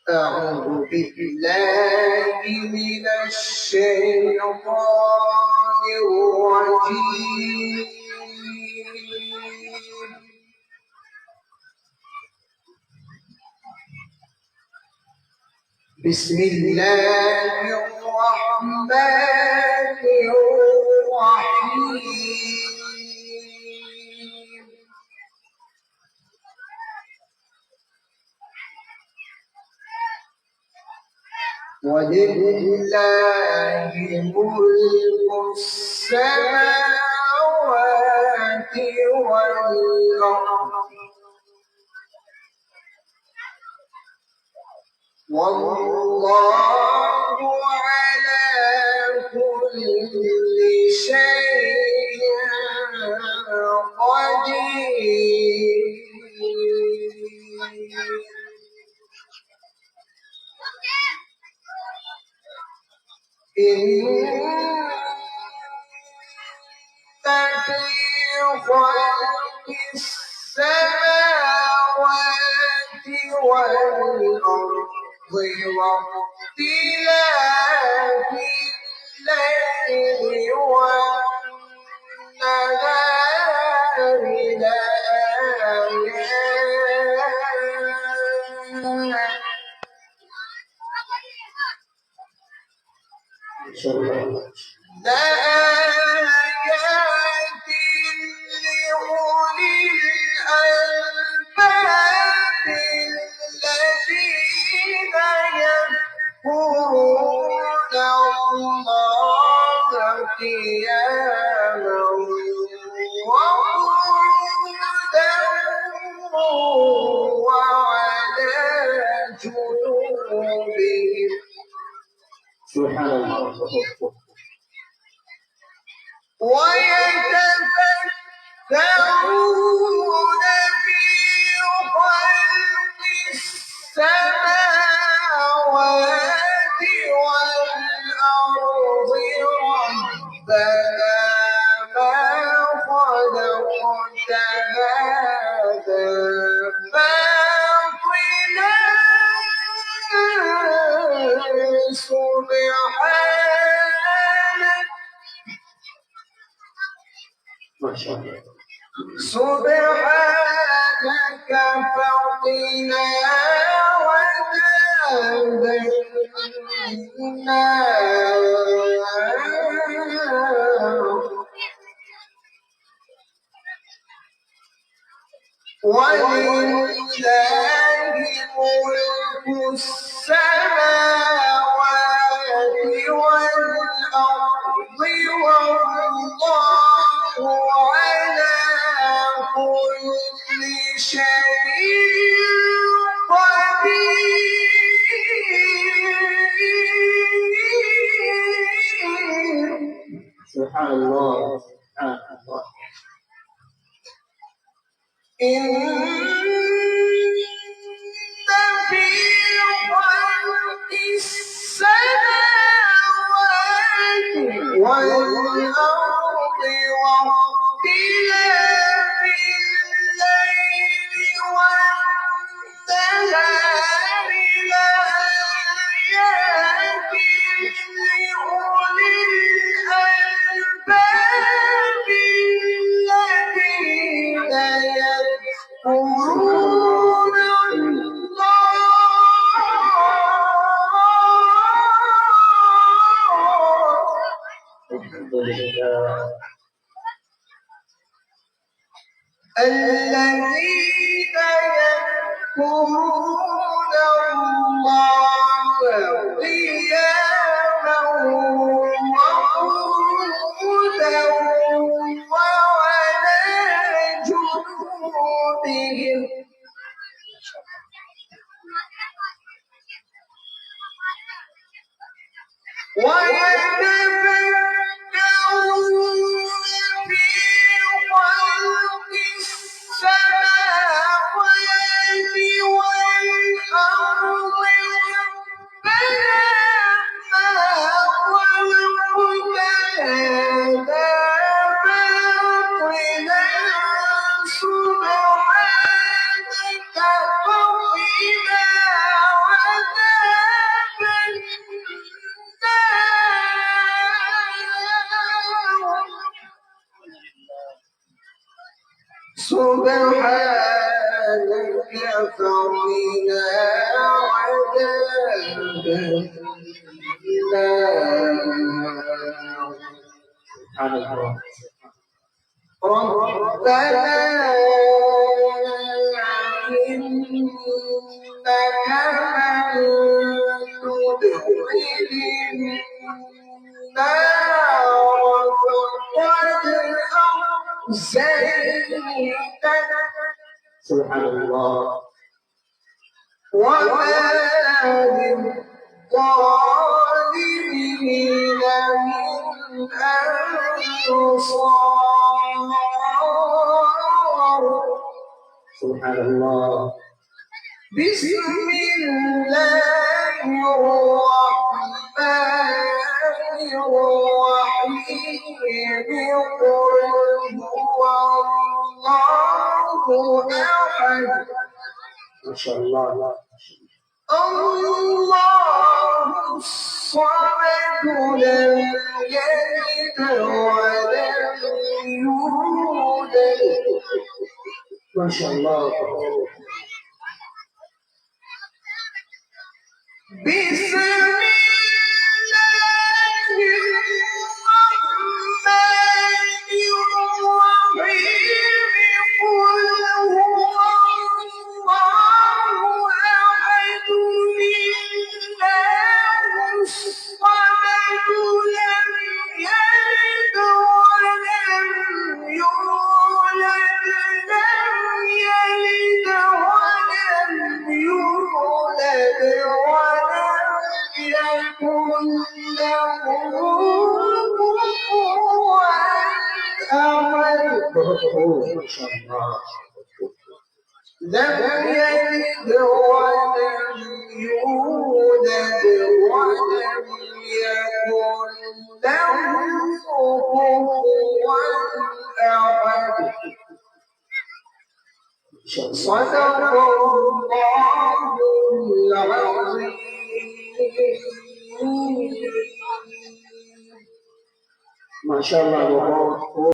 أعوذ بالله من الشيطان الرجيم. بسم الله الرحمن الرحيم. ولله ملك السماوات والأرض والله على كل شيء قدير. إن في خلق السماوات والأرض واختلاف الليل والنهار لآيات لأولي الألباب الذين يذكرون الله قياما وقعودا وعلى جنوبهم. سبحان الله. ويتفكرون في خلق السماوات والأرض ربنا ما خلقت هذا باطلا سبحانك سبحانك فقنا عذاب النار. ولله ملك السماوات والأرض والله على كل شيء قدير. سبحان الله. سبحان الله. إن في خلق السماوات والأرض واختلاف الليل والنهار لآيات لأولي الألباب الذين يذكرون الذين يذكرون الله قياما وقعودا وعلى جنوبهم. ويتفكرون في خلق السماوات والأرض ربنا ما خلقت هذا باطلا سبحانك فقنا عذاب كفرنا عذاب النار. سبحان الله. ربنا إنك من تدخل النار فقد أخزيته. سبحان الله. وما للظالمين من أنصار. سبحان الله. بسم الله الرحمن الرحيم. قل هو الله أحد. ما شاء الله. الله الصمد لم يلد ولم يولد. ما شاء الله. بسم الله الرحمن الرحيم. قل هو الله أحد الله الصمد لم يلد ولم يولد لم يلد ولم يولد ولم يكن له كفوا أحد. ما شاء الله. لم يلد ولم يولد ولم يكن له كفوا أحد. صدق الله العظيم. ما شاء الله.